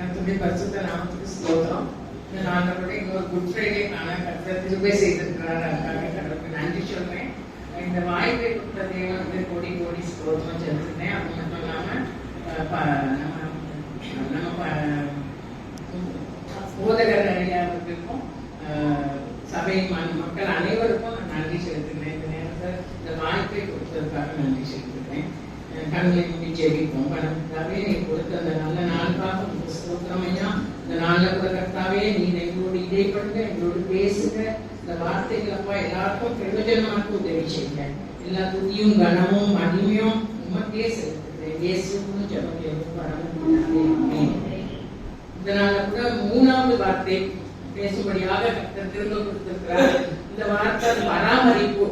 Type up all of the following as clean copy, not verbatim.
கர்த்தருடைய பரிசுத்த நாமத்துக்கு ஸ்தோத்திரம். இந்த நாளில் கூட இன்னொரு குட் ஃப்ரைடே கர்த்தர் கிருபை செய்திருக்கிறார். அதுக்காக கடவுளுக்கு நன்றி சொல்றேன். இந்த வாய்ப்பை கொடுத்த தேவனுக்கு கோடி கோடி ஸ்தோத்திரம் செலுத்தினேன். அது மட்டும் இல்லாம நம்ம போதகர் அறியாதவர்களுக்கும் சபை மக்கள் அனைவருக்கும் நான் நன்றி செலுத்துகிறேன். இந்த நேரத்தில் இந்த வாய்ப்பை கொடுத்ததற்காக நன்றி செலுத்துகிறேன். கண்களை மூடி ஜெபிப்போம். கர்த்தாவே, நீ கொடுத்த அந்த நல்ல நாளுக்காக உங்களுக்கு ஸ்தோத்திரம் ஐயா. இந்த நாளில் கூட கர்த்தாவே, நீ எங்களோடு இடைப்படுங்க, எங்களோடு பேசுங்க. இந்த வார்த்தைகள் அப்பா எல்லாருக்கும் பிரயோஜனமாக உதவி செய்யுங்க. எல்லா துதியும் கனமும் மகிமையும் உமக்கே செலுத்துகிறேன். இயேசுவும் ஜெபம் வரணும். இதனால கூட 3வது வார்த்தை பேசும்படியாக கர்த்தர் திரும்ப கொடுத்திருக்கிறார். இந்த வார்த்தை பராமரிப்பு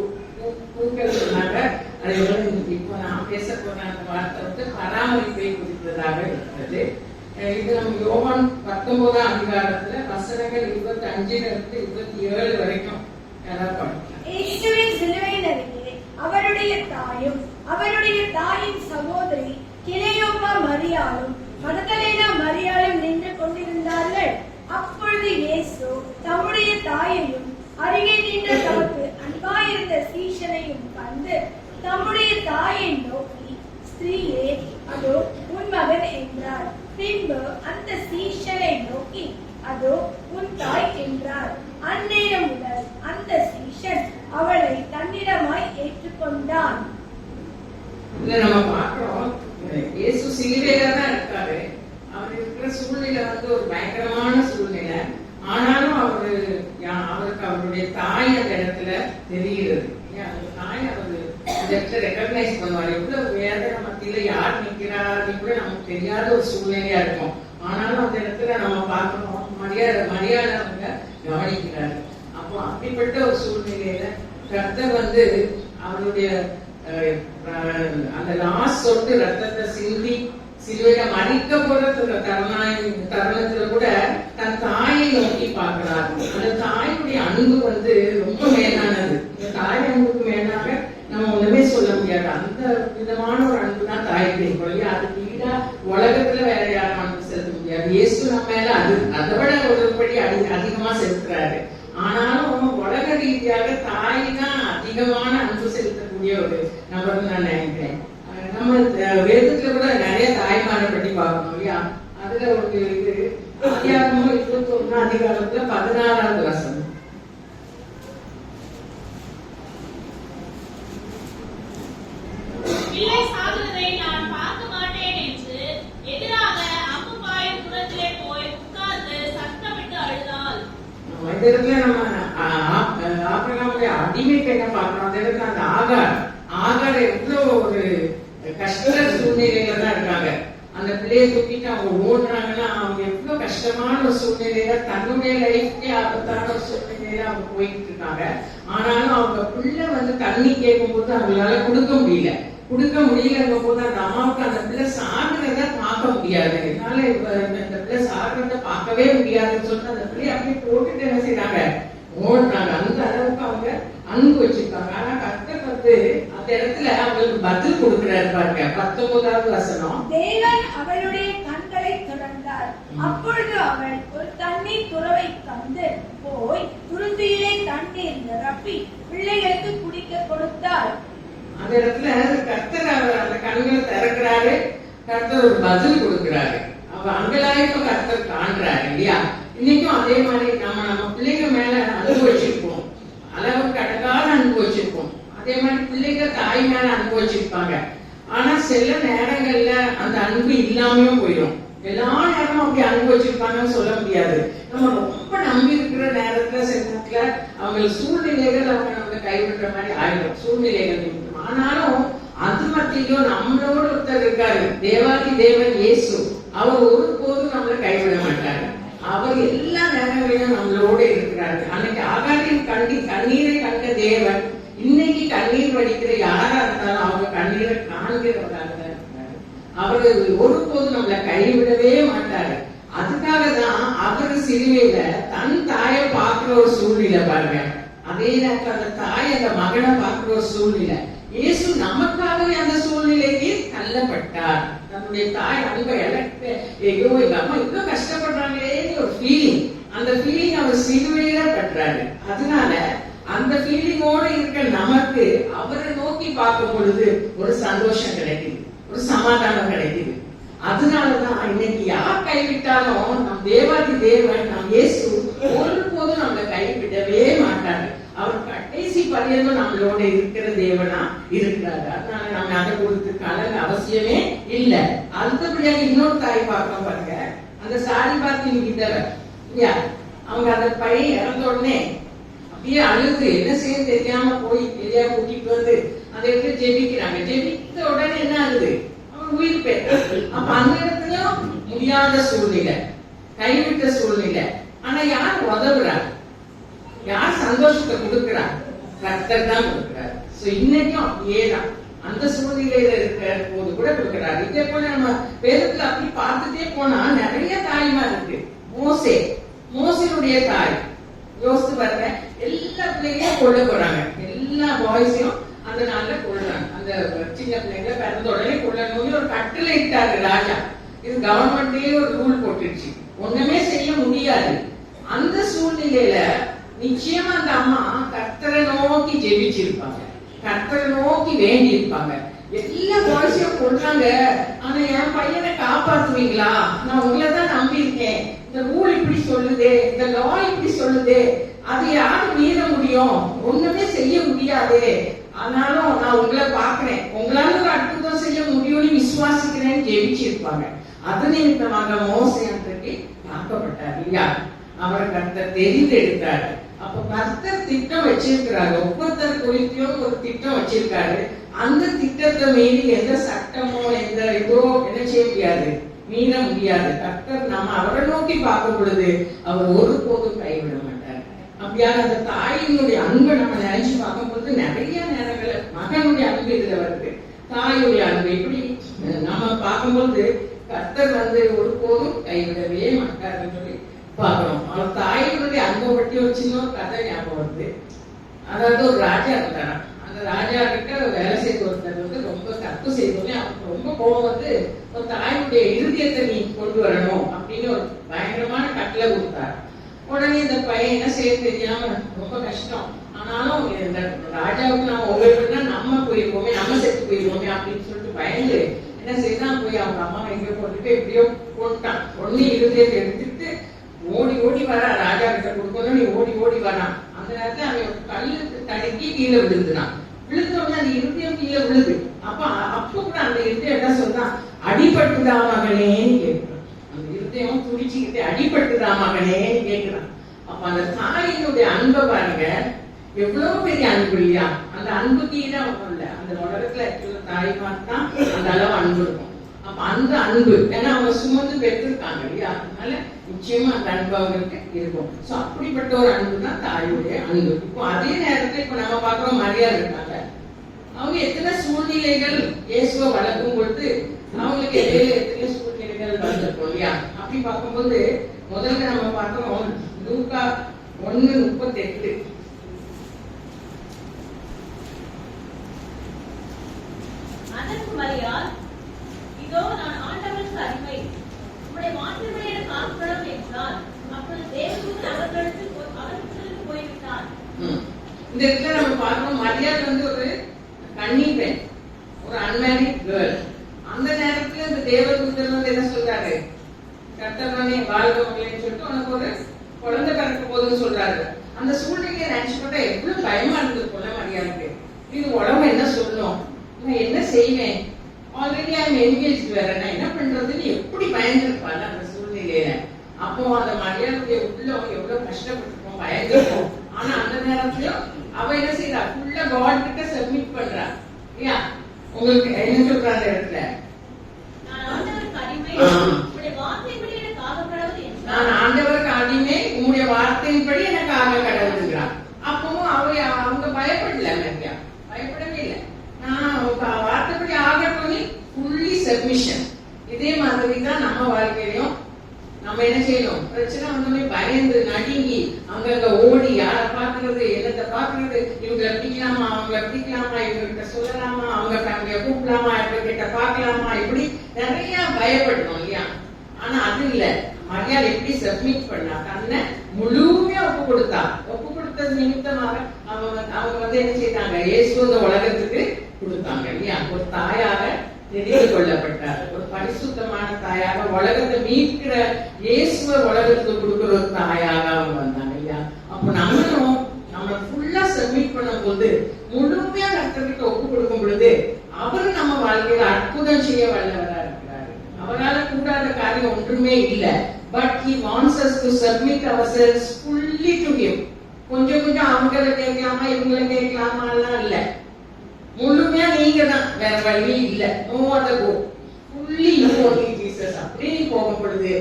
பூக்கள் சொன்னாங்க. அதே போல இப்போ நான் பேச போன அந்த வார்த்தை வந்து பராமரிப்பை குறித்ததாக இருக்கிறது. இது நம்ம யோவான் 19ஆம் அதிகாரத்துல வசனங்கள் 25 27 வரைக்கும் யாராவது படிக்கலாம். இயேசுவின் சிலுவையின் அருகே அவருடைய தாயும் அவருடைய தாயின் சகோதரி கிளையோப்பா மரியாளும் மகதலேனா மரியாளும் நின்று கொண்டிருந்தார்கள். அப்பொழுது இயேசு தம்முடைய தாயையும் அருகே நின்ற தமக்கு அன்பாயிருந்த சீஷனையும் கண்டு தம்முடைய தாயை நோக்கி, ஸ்திரீயே, அதோ உன் மகன் என்றார். பின்பு அந்த சீஷனை நோக்கி, அதோ உன் தாய் என்றார். அந்நேரம் முதல் அந்த சீஷன் அவளை தன்னிடமாய் ஏற்றுக்கொண்டான். நம்ம பார்க்கிறோம், இயேசு சிலுவையில தான் இருக்காரு. அவர் இருக்கிற சூழ்நிலை வந்து ஒரு பயங்கரமான சூழ்நிலை. ஆனாலும் அவருக்கு அவருடைய தாய் அந்த இடத்துல தெரிகிறது. அந்த தாய் அவரு அந்த இடத்துல ரெகக்னைஸ் பண்ணுவார். எவ்வளவு வேதனை மத்தியில யார் நிற்கிறாரு கூட நமக்கு தெரியாத ஒரு சூழ்நிலையா இருக்கும். ஆனாலும் அந்த இடத்துல நம்ம பார்க்கணும், மரியாதை அவங்க கவனிக்கிறாரு. அப்போ அப்படிப்பட்ட ஒரு சூழ்நிலையில கர்த்தர் வந்து அவருடைய அந்த லாஸ்ட் சொட்டு ரத்தத்தை சிந்தி சிலுவையில மறிக்க போற தருணத்துல கூட தன் தாயை நோக்கி பார்க்கிறார். அந்த தாயுடைய அன்பு வந்து ரொம்ப மேலானது. இந்த தாய் அன்புக்கு மேலாக நம்ம ஒண்ணுமே சொல்ல முடியாது. அந்த விதமான ஒரு அன்பு தான் தாய்க்கு இருக்கும். அதுக்கு ஈடா உலகத்துல வேற யாரும் அன்பு செலுத்த முடியாது. இயேசு நம்ம மேல அதை விட ஒருபடி அதிகமா செலுத்துறாரு. ஆனாலும் உலக ரீதியாக தாய் தான் அதிகமான அன்பு செலுத்தக்கூடிய ஒரு நபர் நான் நினைக்கிறேன். நம்ம வேதத்துல கூட நிறைய தாய்மாரை பற்றி பார்க்கணும் இல்லையா? அதுல ஒரு இது ஆதியாகமம் 21ஆம் அதிகாரத்துல 16வது வசனம். இந்த இடத்துல நம்ம ஆபிரகாமுடைய அடிமைக்கு என்ன பார்க்கணும்? அந்த இடத்துல அந்த ஆகார் எவ்வளவு ஒரு கஷ்ட சூழ்நிலையில தான் இருக்காங்க. அந்த பிள்ளையை தூக்கிட்டு அவங்க ஓடுறாங்கன்னா அவங்க எவ்வளவு கஷ்டமான ஒரு சூழ்நிலையில தன்னுடைய லைஃப்கே ஆபத்தான ஒரு சூழ்நிலையில அவங்க போயிட்டு இருக்காங்க. ஆனாலும் அவங்க பிள்ளை வந்து தண்ணி கேட்கும் போது அவங்களால கொடுக்க முடியலங்கும் போது அந்த அம்மாவுக்கு அந்த பிள்ளை சாகுறத பார்க்க முடியாது. என்னால இந்த பிள்ளை சாகுறத பார்க்கவே முடியாதுன்னு சொல்லிட்டு அந்த பிள்ளைய அப்படியே போட்டுட்டு என்ன செய்யறாங்க, ஓடுறாங்க. அந்த அளவுக்கு அவங்க அன்பு வச்சிருக்காங்க. ஆனா கர்த்தர் வந்து அந்த இடத்துல அவங்களுக்கு பதில் கொடுக்கிறாரு பாருங்க. 19வது வசனம். தேவன் அவளுடைய கண்களை திறந்தார். அப்பொழுது அவள் ஒரு தண்ணீர் துறவை கண்டு போய் துருத்தியிலே தண்ணீர் நிரப்பி பிள்ளைகளுக்கு குடிக்க கொடுத்தார். அந்த இடத்துல கர்த்தர் அவர் அந்த கண்களை திறக்கிறாரு. கர்த்தர் ஒரு பதில் கொடுக்கிறாரு. அவ அங்கலாய்க்கும் கர்த்தர் காண்றாரு இல்லையா? இன்னைக்கும் அதே மாதிரி நம்ம பிள்ளைங்க மேல அனுபவிச்சிருப்போம், அளவுக்கு அடங்காத அனுபவிச்சிருப்போம். அதே மாதிரி பிள்ளைங்க தாய் மேல அனுபவிச்சிருப்பாங்க. ஆனா சில நேரங்கள்ல அந்த அன்பு இல்லாமையும் போயிடும். எல்லா நேரமும் அப்படி அனுபவிச்சிருப்பாங்கன்னு சொல்ல முடியாது. நம்ம ரொம்ப நம்பி இருக்கிற நேரத்துல சில நேரத்துல அவங்க சூழ்நிலைகள் அவங்க நம்மளை கைவிடுற மாதிரி ஆயிடும் சூழ்நிலைகள். ஆனாலும் அது மத்தியிலும் நம்மளோட ஒருத்தர் இருக்காரு, தேவாதி தேவன் இயேசு. அவர் ஒருபோதும் நம்மளை கைவிட மாட்டாரு. அவர் எல்லா நேரங்களிலும் நம்மளோட இருக்கிறாரு. அன்னைக்கு ஆகாரின் கண்ணீரை கண்ட தேவன் இன்னைக்கு கண்ணீர் வடிக்கிற யாரா இருந்தாலும் அவங்க கண்ணீரை காண்கிறவராக தான் இருக்கிறாரு. அவரு ஒருபோதும் நம்மளை கைவிடவே மாட்டாரு. அதுக்காக தான் அவரு சிலுவையில தன் தாயை பார்க்கிற ஒரு சூழ்நிலை பாருங்க. அதே நேரத்தில் அந்த தாய் அந்த மகனை பார்க்கிற ஒரு சூழ்நிலை. இயேசு நமக்காகவே அந்த சூழ்நிலைக்கு தள்ளப்பட்டார். நம்முடைய தாய் அன்பை ஐயோ எங்க அம்மா இவ்வளவு கஷ்டப்படுறாங்களேன்னு ஒரு ஃபீலிங். அந்த ஃபீலிங் அவர் சிலுவையில பற்றாரு. அதனால அந்த ஃபீலிங்கோட இருக்க நமக்கு அவரை நோக்கி பார்க்கும் பொழுது ஒரு சந்தோஷம் கிடைக்குது, ஒரு சமாதானம் கிடைக்குது. அதனாலதான் இன்னைக்கு யார் கைவிட்டாலும் நம் தேவாதி தேவன் நம் இயேசு ஒருபோதும் நம்மளை கைவிடவே மாட்டாரு. அவர் கடைசி பரியந்தம் நம்மளோட இருக்கிற தேவனா இருக்கிறாரு. அதனால நம்ம அதை கொடுத்து கலங்க அவசியமே இல்ல. அடுத்தபடியாக இன்னொரு தாய் பார்க்க பாருங்க. அந்த சாரி பார்த்து கிட்டவர் இல்லையா, அவங்க அந்த பையன் இறந்த உடனே அப்படியே அழுது என்ன செய்ய தெரியாம போய் எதையா கூட்டிட்டு வந்து அந்த இடத்துல ஜெபிக்கிறாங்க. ஜெபித்த உடனே என்ன ஆகுது, அவன் உயிர் பெற்றான். அப்ப அந்த இடத்துலயும் முடியாத சூழ்நிலை, கைவிட்ட சூழ்நிலை. ஆனா யார் உதவுறார், யார் சந்தோஷத்தை கொடுக்கிறார், கர்த்தர் தான் கொடுக்கிறார். சோ இன்னைக்கும் அப்படியேதான் அந்த சூழ்நிலையில இருக்கிற போது கூட கொடுக்கிறார். இதே போல நம்ம வேதத்துல அப்படி பார்த்துட்டே போனா நிறைய தாய்மா இருக்கு. மோசேனுடைய தாய் யோசித்து பாருங்க, எல்லா பிள்ளைங்களையும் கொள்ள போறாங்க, எல்லா பாய்ஸையும் அந்த நாள்ல கொள்றாங்க. அந்த சின்ன பிள்ளைங்க பிறந்த உடனே கொள்ளணும்னு ஒரு கட்டளை இட்டாரு ராஜா. இது கவர்மெண்ட்லயே ஒரு ரூல் போட்டுருச்சு, ஒண்ணுமே செய்ய முடியாது. அந்த சூழ்நிலையில நிச்சயமா அந்த அம்மா கர்த்தரை நோக்கி ஜெபிச்சிருப்பாங்க, கர்த்தரை நோக்கி வேண்டி இருப்பாங்க. எல்லா பாய்ஸையும் கொள்றாங்க, ஆனா என் பையனை காப்பாத்துவீங்களா, நான் உங்களைதான் நம்பி இருக்கேன், இந்த ரூல் இப்படி சொல்லுதே, இந்த லா இப்படி சொல்லுதே, அது யாரு மீற முடியும், ஒண்ணுமே செய்ய முடியாது, ஆனாலும் நான் உங்களை பாக்குறேன், உங்களால ஒரு அற்புதம் செய்ய முடியும்னு விசுவாசிக்கிறேன்னு ஜெபிச்சிருப்பாங்க. அது நிமித்தமாக மோசே அன்றைக்கு காக்கப்பட்டார் இல்லையா, அவரை கர்த்தர் தெரிந்தெடுத்தாரு. அப்ப கர்த்தர் திட்டம் வச்சிருக்கிறாரு, ஒவ்வொருத்தர் குறித்தும் ஒரு திட்டம் வச்சிருக்காரு. அந்த திட்டத்தை மீறி எந்த சட்டமோ எந்த இதோ என்ன செய்ய முடியாது, மீற முடியாது. கர்த்தர் நம்ம அவரை நோக்கி பார்க்கும் பொழுது அவர் ஒருபோதும் கைவிட மாட்டார். அப்படியான அந்த தாயினுடைய அன்பை நம்ம நினைச்சு பார்க்கும் பொழுது நிறைய நேரங்கள்ல மகனுடைய அன்பு இதுல வருது, தாயுடைய அன்பு இப்படி நம்ம பார்க்கும்போது கர்த்தர் ஒருபோதும் கைவிடவே மாட்டாருன்னு சொல்லி பாக்குறோம். அவர் தாயினுடைய அன்பை பற்றி ஒரு சின்ன ஒரு கதை ஞாபகம் வருது. அதாவது ஒரு ராஜா இருந்தாரா, அந்த ராஜா கிட்ட வேலை செய்த ஒருத்தர் ரொம்ப தப்பு செய்தோடனே அவருக்கு ரொம்ப கோபம் ஒரு தாயினுடைய இருதயத்தை நீ கொண்டு வரணும் அப்படின்னு ஒரு பயங்கரமான கட்டளை கொடுத்தார். உடனே இந்த பையன் என்ன செய்ய தெரியாம ரொம்ப கஷ்டம், ஆனாலும் இந்த ராஜாவுக்கு நம்ம ஒவ்வொரு நம்ம போயிருவோமே, நம்ம செத்து போயிருவோமே அப்படின்னு சொல்லிட்டு பயந்து என்ன செய்தான், போய் அவங்க அம்மா எங்க போட்டுட்டு எப்படியோ போட்டான். உடனே இருதயத்தை எடுத்துட்டு ஓடி ஓடி வரா, ராஜா கிட்ட கொடுக்கணும், நீ ஓடி ஓடி வரான். அந்த நேரத்துல அவன் கல்லு தடுக்கி கீழே விழுந்துனான். விழுந்த உடனே அந்த இருதயம் கீழே விழுது. அப்ப கூட அந்த இருதயம் என்ன சொல்றான், அடிபட்டுதா மகனேன்னு கேட்கிறான். அந்த இருதயம் துடிச்சுக்கிட்டு அடிபட்டுதா மகனேன்னு கேட்கிறான். அப்ப அந்த தாயினுடைய அன்பை பாருங்க, எவ்வளவு பெரிய அன்பு இல்லையா. அந்த அன்புக்கு ஈடாக இல்ல, அந்த உலகத்துல இருக்கிற தாய்மார் தான் அந்த அளவு அன்பு இருக்கும். அப்ப அந்த அன்பு ஏன்னா அவங்க சுமந்து பெற்றிருக்காங்க இல்லையா, அதனால நிச்சயமா அந்த அன்பு அவங்களுக்கு இருக்கும். சோ அப்படிப்பட்ட ஒரு அன்பு தான் தாயுடைய அன்பு. இப்போ அதே நேரத்துல இப்ப நம்ம பாக்குறோம் மரியாதை இருக்காங்க, அவங்க எத்தனை சூழ்நிலைகள் இயேசுவை வளர்க்கும் பொழுது அவங்களுக்கு எத்தனை சூழ்நிலைகள் வந்திருக்கும் இல்லையா. அப்படி பார்க்கும்போது முதல்ல நம்ம பார்க்கிறோம் லூக்கா 1:38. அதற்கு மரியாள், இதோ நான் ஆண்டவருக்கு அடிமை, உம்முடைய வார்த்தைகளை எனக்கு ஆக்கப்படும் என்றார். அப்பொழுது தேவதூதன் அவர்களுக்கு போய்விட்டார். இந்த இடத்துல நம்ம பார்க்கணும், மரியாள் ஒரு கன்னி பெண், ஒரு அன்மேரிட் கேர்ள். அந்த நேரத்துல இந்த தேவதூதர் என்ன சொல்றாரு, கர்த்தவனே வாழ்வங்களேன்னு சொல்லிட்டு உனக்கு ஒரு குழந்தை பிறக்க போதுன்னு சொல்றாரு. அந்த சூழ்நிலையை நினைச்சு பார்த்தா எவ்வளவு பயமா இருந்திருக்கும்ல மரியாளுக்கு. இது உடம்பு என்ன சொல்லணும், நான் என்ன செய்வேன், ஆல்ரெடி ஐம் என்கேஜ் வேற, நான் என்ன பண்றதுன்னு எப்படி பயந்துருப்பாங்க அந்த சூழ்நிலையில. அப்போ அந்த மரியாதைய உள்ளவங்க எவ்வளவு கஷ்டப்பட்டிருப்போம், பயந்துருப்போம். ஆனா அந்த நேரத்திலயும் அவ என்ன செய்யறா, ஃபுல்லா காட் கிட்ட சப்மிட் பண்றா இல்லையா. உங்களுக்கு என்ன சொல்ற அந்த இடத்துல, நான் ஆண்டவருக்கு அடிமை, உம்முடைய வார்த்தையின்படி எனக்கு ஆக கடவுளுங்கிறான். அப்பவும் அவங்க பயப்படல, பயப்படவே இல்லை. நான் வார்த்தைப்படி ஆகட்டும், ஃபுல்லி சப்மிஷன். இதே மாதிரி தான் நம்ம வாழ்க்கையிலும் நம்ம என்ன செய்யணும், பிரச்சனை வந்தோடனே பயந்து நடுங்கி அங்கங்க ஓடி யாரை பாக்குறது, என்னத்தை பாக்குறது, இவங்களை பிடிக்கலாமா, அவங்களை பிடிக்கலாமா, இவங்க சொல்லலாமா, அவங்க ஃபேமிலியை கூப்பிடலாமா, இவங்க கிட்ட பாக்கலாமா, இப்படி நிறைய பயப்படணும் இல்லையா. ஆனா அது இல்ல. மரியாதை எப்படி சப்மிட் பண்ணா, தன்னை முழுமையா ஒப்பு கொடுத்தா. ஒப்பு கொடுத்தது நிமித்தமாக அவங்க என்ன செய்தாங்க, இயேசு இந்த உலகத்துக்கு கொடுத்தாங்க இல்லையா. ஒரு தாயாக தெரிந்து கொள்ளப்பட்டார், ஒரு பரிசுத்தமான தாயாக, உலகத்தை மீட்கிற இயேசுவ உலகத்துக்கு கொடுக்கிற ஒரு தாயாக அவங்க வந்தாங்க இல்லையா. அப்ப நம்மளும் நம்ம ஃபுல்லா சப்மிட் பண்ணும் போது, முழுமையா கர்த்தர்கிட்ட ஒப்பு கொடுக்கும் பொழுது, அவரு நம்ம வாழ்க்கையில அற்புதம் செய்ய வல்லவரா இருக்கிறாரு. அவரால் கூடாத காரியம் ஒன்றுமே இல்லை. But he wants us to submit ourselves fully to him. கொஞ்சம் கொஞ்சம் அவங்கள கேட்கலாமா இவங்களை கேட்கலாமா எல்லாம் இல்ல, முழுமையா நீங்க தான், வேற வழி இல்ல. No other go. Fully you only Jesus. அப்படி போகும் பொழுது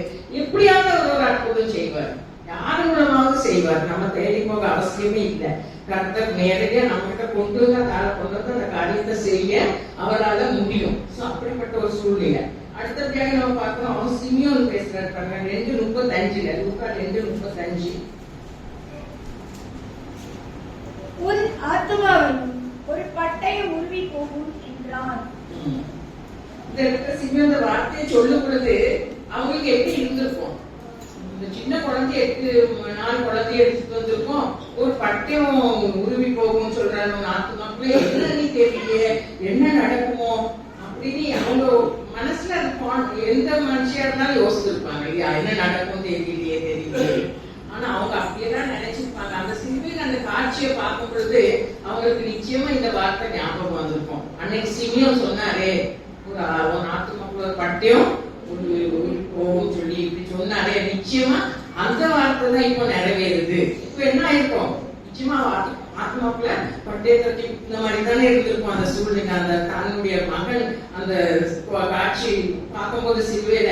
எப்படியாவது ஒரு அற்புதம் செய்வார், யார் மூலமாவது செய்வார். நம்ம தேடி போக அவசியமே இல்லை. கர்த்தர் நேரடியா நம்ம கிட்ட கொண்டு வந்து அந்த காரியத்தை செய்ய அவரால் முடியும். அப்படிப்பட்ட ஒரு சூழ்நிலை. அடுத்தபடியாக நம்ம பார்க்கிறோம், சிமியோன் பேசுறாரு பாருங்க, 2:35. லூக்கா 2:35. உன் ஆத்துமாவையும் ஒரு பட்டயம் உருவி போகும் என்றான். இந்த இடத்துல சிமியோன் வார்த்தையை சொல்லும் பொழுது அவங்களுக்கு எப்படி இருந்திருக்கும்? இந்த சின்ன குழந்தை 8 நாள் குழந்தைய எடுத்துட்டு வந்திருக்கோம், ஒரு பட்டயம் உருவி போகும் சொல்றாரு. ஆத்துமாக்குள்ள என்ன நீ தெரியல, என்ன நடக்குமோ அப்படின்னு அவங்க மனசுல இருக்கும். எந்த மனுஷியா இருந்தாலும் யோசிச்சிருப்பாங்க இல்லையா, என்ன நடக்கும் தெரியலையே. ஆனா அவங்க அப்படியேதான் நினைச்சிருப்பாங்க. அந்த சிமியோன் அந்த காட்சியை பார்க்கும் பொழுது அவங்களுக்கு நிச்சயமா இந்த வார்த்தை ஞாபகம் வந்திருக்கும். அன்னைக்கு சிமியோன் சொன்னாரே, ஒரு ஆத்துமாக்குள்ள ஒரு பட்டயம் போகும் சொல்லி இப்படி சொன்னாரே, நிச்சயமா அந்த வார்த்தை தான் இப்ப நிறைவேறுது. இப்ப என்ன ஆயிருக்கும், நிச்சயமா ஆத்மாக்குள்ள பட்டயத்தை இந்த மாதிரி தானே இருந்திருக்கும் அந்த சூழ்நிலை. அந்த தன்னுடைய மகன் அந்த காட்சி பார்க்கும்போது சிலுவையில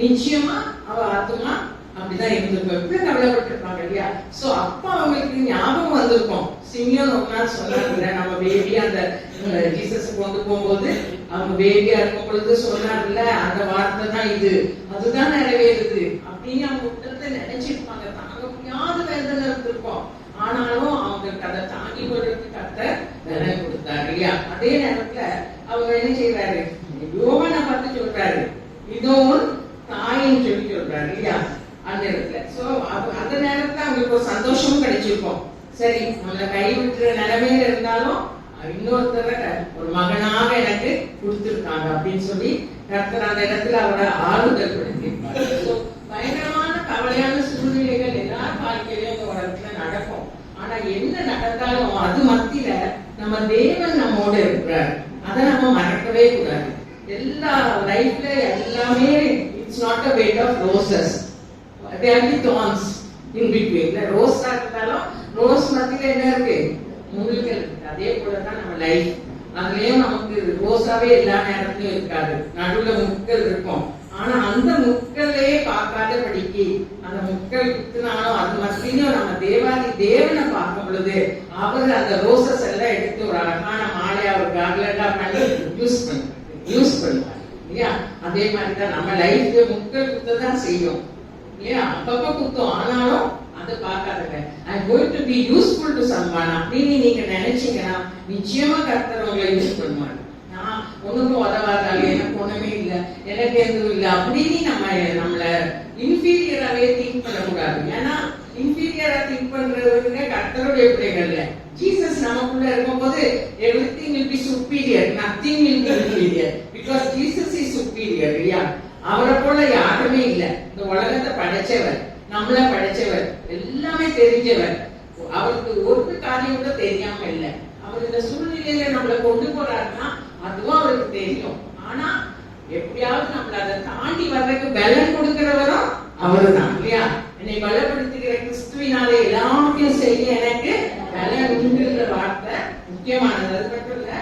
நிச்சயமா அவ ஆத்மா அப்படிதான் இருந்திருக்கும். எப்படி கவலைப்பட்டிருப்பாங்க இல்லையா. சோ அப்ப அவங்களுக்கு ஞாபகம் வந்திருக்கும். சிமியோன் ஒரு நாள் சொன்னாங்க, நம்ம பேபி அந்த ஜீசஸ் கொண்டு போகும்போது அவங்க பேபியா இருக்கும் பொழுது சொன்னார்ல, அந்த வார்த்தை தான் இது, அதுதான் நிறைவேறுது அப்படின்னு அவங்க உள்ளத்தை நினைச்சிருப்பாங்க. தாங்க முடியாத வேதனை இருந்திருக்கும். ஆனாலும் அவங்களுக்கு அதை தாங்கி கொள்றதுக்கு கர்த்தர் பலன் கொடுத்தாரு இல்லையா. அதே நேரத்துல அவங்க என்ன செய்யறாரு, யோவானை பார்த்து சொல்றாரு, இதோன் தாயின்னு சொல்லி சொல்றாரு இல்லையா அந்த இடத்துல. சோ அந்த நேரத்துல அவங்களுக்கு ஒரு சந்தோஷமும் கிடைச்சிருக்கும். சரி, நம்மளை கைவிட்டுற நிலைமையில இருந்தாலும் இன்னொருத்தர ஒரு மகனாக எனக்கு கொடுத்திருக்காங்க அப்படின்னு சொல்லி கர்த்தர் அந்த இடத்துல அவரை ஆறுதல் படுத்திருப்பாரு. பயங்கரமான கவலையான சூழ்நிலைகள் எல்லார் வாழ்க்கையிலும் இந்த உலகத்துல நடக்கும். ஆனா என்ன நடந்தாலும் அது மத்தியில நம்ம தேவன் நம்மோட இருக்கிறார். அதை நம்ம மறக்கவே கூடாது. எல்லா லைஃப்ல எல்லாமே it's not a bed of roses, there are thorns in between. ரோஸா இருந்தாலும் ரோஸ் மத்தியில என்ன இருக்கு, முள்கள் இருக்கு. அதே போலதான் நம்ம லைஃப், அதுலயும் நமக்கு ரோஸாவே எல்லா நேரத்திலும் இருக்காது, நடுவுல முட்கள் இருக்கும். ஆனா அந்த முட்களே பார்க்காதபடிக்கு, அந்த முட்கள் குத்துனாலும் அது மத்தியிலும் நம்ம தேவனை பார்க்கும் பொழுது அவர் அந்த ரோசஸ் எல்லாம் எடுத்து ஒரு அழகான மாலையா ஒரு கார்லண்டா பண்ணி யூஸ் பண்ணுவாங்க இல்லையா. அதே மாதிரிதான் நம்ம லைஃப்ல முட்கள் குத்ததான் செய்யும் இல்லையா, அப்பப்ப குத்தம். ஆனாலும் அதை பார்க்காதுங்க. I'm going to be useful to someone அப்படின்னு நீங்க நினைச்சீங்கன்னா நிச்சயமா கர்த்தர் உங்களை யூஸ் பண்ணுவாங்க. நான் ஒண்ணுக்கும் உதவாதால, எனக்கு ஒண்ணுமே இல்லை, எனக்கு எதுவும் இல்லை அப்படின்னு நம்மள இன்ஃபீரியராகவே திங்க் பண்ணக்கூடாது. ஏன்னா இன்ஃபீரியரா திங்க் பண்றதுங்க கர்த்தருடைய பிள்ளைகள்ல. ஜீசஸ் நமக்குள்ள இருக்கும் போது everything will be superior, nothing will be inferior, because Jesus is superior இல்லையா. அவரை போல யாருமே இல்லை. இந்த உலகத்தை படைச்சவர், நம்மள படைச்சவர், எல்லாமே தெரிஞ்சவர். அவருக்கு ஒரு காரியம் கூட தெரியாம இல்லை. அவர் இந்த சூழ்நிலையில நம்மளை கொண்டு போறாருன்னா அதுவும் அவருக்கு தெரியும். ஆனா எப்படியாவது நம்மள அதை தாண்டி வர்றதுக்கு பலன் கொடுக்கிறவரும் அவருதான் இல்லையா. என்னை பலப்படுத்துகிற கிறிஸ்துவினாலே எல்லாத்தையும் செய்ய எனக்கு பலன் உண்டுங்கிற வார்த்தை முக்கியமானது. அது மட்டும் இல்ல,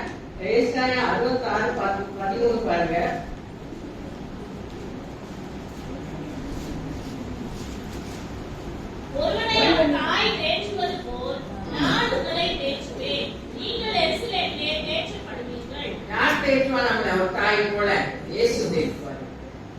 ஏசாயா 66:11 பாருங்க. ஒருவனை அவன் தாய் தேற்றுவது போல் நான் உங்களை தேற்றுவேன், நீங்கள் எருசலேமிலே தேற்றப்படுவீர்கள். யார் தேற்றுவா நம்மள? ஒரு தாய் போல இயேசு தேற்றுவார்.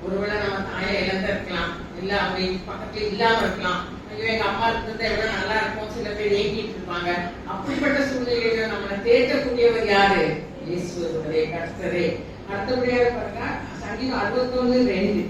ஒருவேளை நம்ம தாயை இழந்திருக்கலாம், இல்ல அப்படி பக்கத்துல இல்லாம இருக்கலாம். ஐயோ எங்க அம்மா இருக்கிறது எவ்வளவு நல்லா இருக்கும் சில பேர் ஏங்கிட்டு இருப்பாங்க. அப்படிப்பட்ட சூழ்நிலையில நம்மளை தேற்றக்கூடியவர் யாரு? இயேசுவரே, கர்த்தரே. அடுத்தபடியாக பாருங்க, சங்கீதம் 61:2.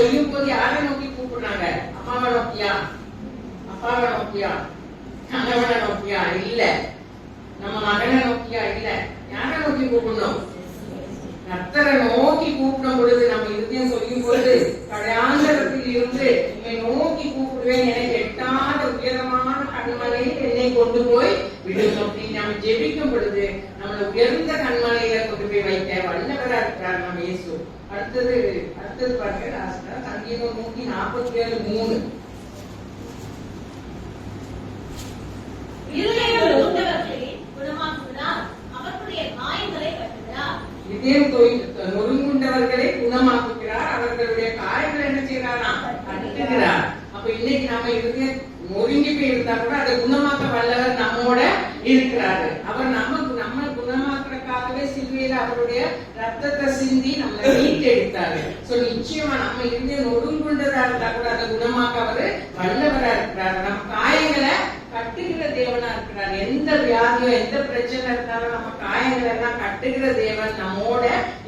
சொல்லும் போது யாரை நோக்கி கூப்பிடுறாங்க? அம்மாவை நோக்கியா, அப்பாவை நோக்கியா, கணவனை நோக்கியா? இல்ல. நம்ம மகனை நோக்கியா? இல்ல. யாரை நோக்கி கூப்பிடணும்? கர்த்தரை நோக்கி கூப்பிடும் பொழுது நம்ம இருதயம் சொல்லும் பொழுது கடையாந்தரத்தில் இருந்து உன்னை நோக்கி கூப்பிடுவேன், எனக்கு எட்டாத உயரமான கண்மலையில் என்னை கொண்டு போய் விடும் அப்படின்னு நம்ம ஜெபிக்கும் பொழுது நம்மளை உயர்ந்த கண்மலையில கொண்டு போய் வைக்க வல்லவரா இருக்கிறார் நம்ம இயேசு. அடுத்தது பாருங்க, சங்கீதம் 147:3. இருதயம் நொறுங்குண்டவர்களை குணமாக்குகிறார், அவர்களுடைய காயங்களை கட்டுகிறார். இதயம் நொறுங்குண்டவர்களை குணமாக்குகிறார், அவர்களுடைய காயங்களை என்ன செய்யறாரா? கட்டுகிறார். அப்ப இன்னைக்கு நம்ம இருதயம் நொறுங்கி போய் இருந்தா கூட அதை குணமாக்க வல்லவர் நம்மோட இருக்கிறாரு. அவர் நம்ம குணமாக்குறதுக்காகவே சிலுவையில அவருடைய ரத்தத்தை சிந்தி நம்மளை மீட்டெடுத்தாரு. சோ நிச்சயமா நம்ம இருதயம் நொறுங்குண்டதா இருந்தா கூட அதை குணமாக்க அவரு வல்லவரா இருக்கிறாரு. நம்ம காயங்களை கட்டுகிற தேவனா இருக்கிறார். எந்த வியாதியோ எந்த பிரச்சனை இருந்தாலும் நம்ம காயங்கள் எல்லாம் கட்டுகிற தேவன் நம்மோட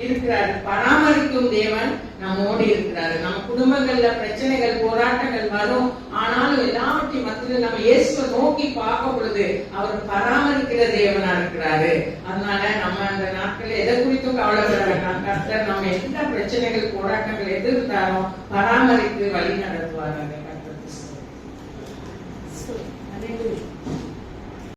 இருக்கிறாரு. பராமரிக்கும் தேவன் நம்மோடு இருக்கிறாரு. நம்ம குடும்பங்கள்ல பிரச்சனைகள் போராட்டங்கள் வரும், ஆனாலும் எல்லாவற்றையும் மத்தியில நம்ம இயேசுவை நோக்கி பார்க்கும் பொழுது அவர் பராமரிக்கிற தேவனா இருக்கிறாரு. அதனால நம்ம அந்த நாட்கள் எதை குறித்தும் கவலைப்பட வேண்டாம். கர்த்தர் நம்ம எந்த பிரச்சனைகள் போராட்டங்கள் எதிர்த்தாலும் பராமரித்து வழி நடத்துவார். Hallelujah.